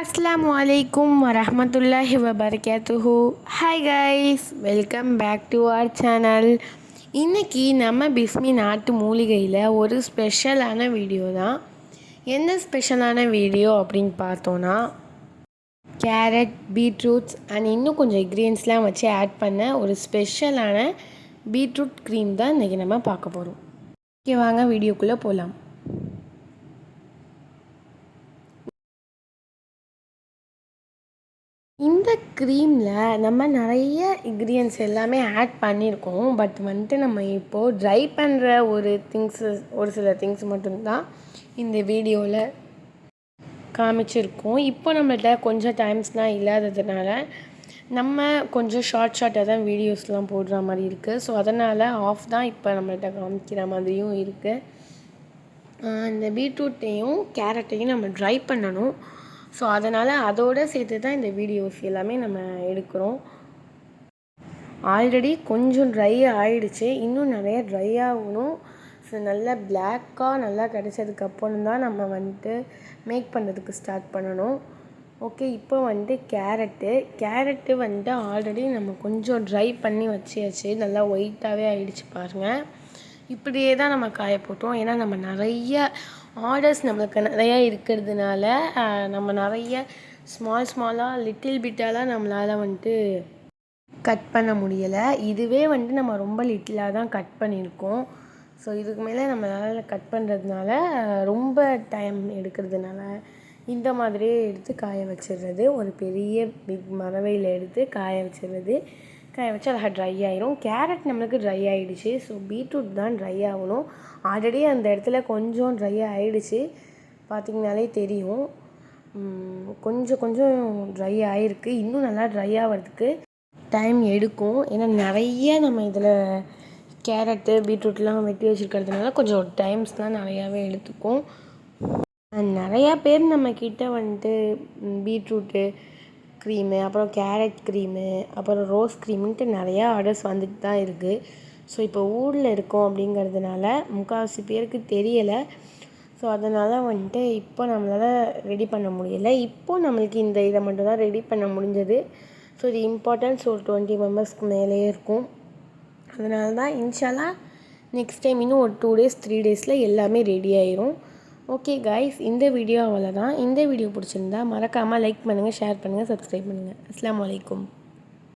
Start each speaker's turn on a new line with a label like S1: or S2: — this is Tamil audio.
S1: அஸ்ஸலாமு அலைக்கும் வரஹ்மத்துல்லாஹி வபரகாத்துஹு. Hi guys, welcome back to our channel. இன்றைக்கி நம்ம பிஸ்மி நாட்டு மூலிகையில் ஒரு ஸ்பெஷலான வீடியோ தான். என்ன ஸ்பெஷலான வீடியோ அப்படின்னு பார்த்தோன்னா, கேரட், பீட்ரூட்ஸ் அண்ட் இன்னும் கொஞ்சம் இன்க்ரீடியன்ஸ்லாம் வச்சு ஆட் பண்ண ஒரு ஸ்பெஷலான பீட்ரூட் க்ரீம் தான் இன்றைக்கி நம்ம பார்க்க போகிறோம். ஓகே, வாங்க வீடியோக்குள்ளே போகலாம். இந்த க்ரீமில் நம்ம நிறைய இன்க்ரீடியன்ஸ் எல்லாமே ஆட் பண்ணியிருக்கோம். பட் வந்துட்டு நம்ம இப்போது ட்ரை பண்ணுற ஒரு சில திங்ஸ் மட்டும்தான் இந்த வீடியோவில் காமிச்சிருக்கோம். இப்போ நம்மள்ட்ட கொஞ்சம் டைம்ஸ்லாம் இல்லாததுனால நம்ம கொஞ்சம் ஷார்ட்டாக தான் வீடியோஸ்லாம் போடுற மாதிரி இருக்குது. ஸோ அதனால் ஆஃப் தான் இப்போ நம்மள்ட்ட காமிக்கிற மாதிரியும் இருக்குது. இந்த பீட்ரூட்டையும் கேரட்டையும் நம்ம ட்ரை பண்ணணும். ஸோ அதனால் அதோடு சேர்த்து தான் இந்த வீடியோஸ் எல்லாமே நம்ம எடுக்கிறோம். ஆல்ரெடி கொஞ்சம் ட்ரை ஆகிடுச்சு, இன்னும் நிறைய ட்ரை ஆகணும். ஸோ நல்லா பிளாக்காக நல்லா கிடச்சதுக்கப்புறம் தான் நம்ம வந்துட்டு மேக் பண்ணுறதுக்கு ஸ்டார்ட் பண்ணணும். ஓகே, இப்போ வந்துட்டு கேரட்டு வந்துட்டு ஆல்ரெடி நம்ம கொஞ்சம் ட்ரை பண்ணி வச்சியாச்சு. நல்லா ஒயிட்டாகவே ஆகிடுச்சு பாருங்கள். இப்படியே தான் நம்ம காய போட்டோம். ஏன்னா நம்ம நிறைய ஆர்டர்ஸ் நம்மளுக்கு நிறையா இருக்கிறதுனால நம்ம நிறைய ஸ்மாலாக லிட்டில் பிட்டாலாம் நம்மளால் வந்துட்டு கட் பண்ண முடியலை. இதுவே வந்துட்டு நம்ம ரொம்ப லிட்டிலாக தான் கட் பண்ணியிருக்கோம். ஸோ இதுக்கு மேலே நம்மளால் கட் பண்ணுறதுனால ரொம்ப டைம் எடுக்கிறதுனால இந்த மாதிரியே எடுத்து காய வச்சிடுறது. ஒரு பெரிய பிக் மரவையில் எடுத்து காய வச்சிடுறது. காய வச்சு அழகாக ட்ரை ஆகிரும். கேரட் நம்மளுக்கு ட்ரை ஆகிடுச்சு. ஸோ பீட்ரூட் தான் ட்ரை ஆகணும். ஆல்ரெடி அந்த இடத்துல கொஞ்சம் ட்ரை ஆகிடுச்சு, பார்த்திங்கனாலே தெரியும். கொஞ்சம் ட்ரை ஆகிருக்கு. இன்னும் நல்லா ட்ரை ஆகிறதுக்கு டைம் எடுக்கும். ஏன்னா நிறைய நம்ம இதில் கேரட்டு பீட்ரூட்லாம் வெட்டி வச்சுருக்கிறதுனால கொஞ்சம் டைம்ஸ்லாம் நிறையாவே எடுத்துக்கும். நிறையா பேர் நம்மக்கிட்ட வந்துட்டு பீட்ரூட்டு க்ரீமு, அப்புறம் கேரட் க்ரீமு, அப்புறம் ரோஸ் க்ரீமுன்ட்டு நிறையா ஆர்டர்ஸ் வந்துட்டு தான் இருக்குது. ஸோ இப்போ ஊரில் இருக்கோம் அப்படிங்கிறதுனால முக்கால்வாசி பேருக்கு தெரியலை. ஸோ அதனால் வந்துட்டு இப்போ நம்மளால் ரெடி பண்ண முடியலை. இப்போது நம்மளுக்கு இந்த இதை மட்டும் தான் ரெடி பண்ண முடிஞ்சது. ஸோ இது இம்பார்ட்டன்ஸ் ஒரு 20 மெம்பர்ஸ்க்கு மேலேயே இருக்கும். அதனால தான் இன்ஷால்லா நெக்ஸ்ட் டைம் இன்னும் ஒரு 2 days 3 days எல்லாமே ரெடி ஆயிரும். ஓகே கைஸ், இந்த வீடியோ அவ்வளோதான். இந்த வீடியோ பிடிச்சிருந்தா மறக்காமல் லைக் பண்ணுங்கள், ஷேர் பண்ணுங்கள், சப்ஸ்கிரைப் பண்ணுங்கள். அஸ்ஸலாமு அலைக்கும்.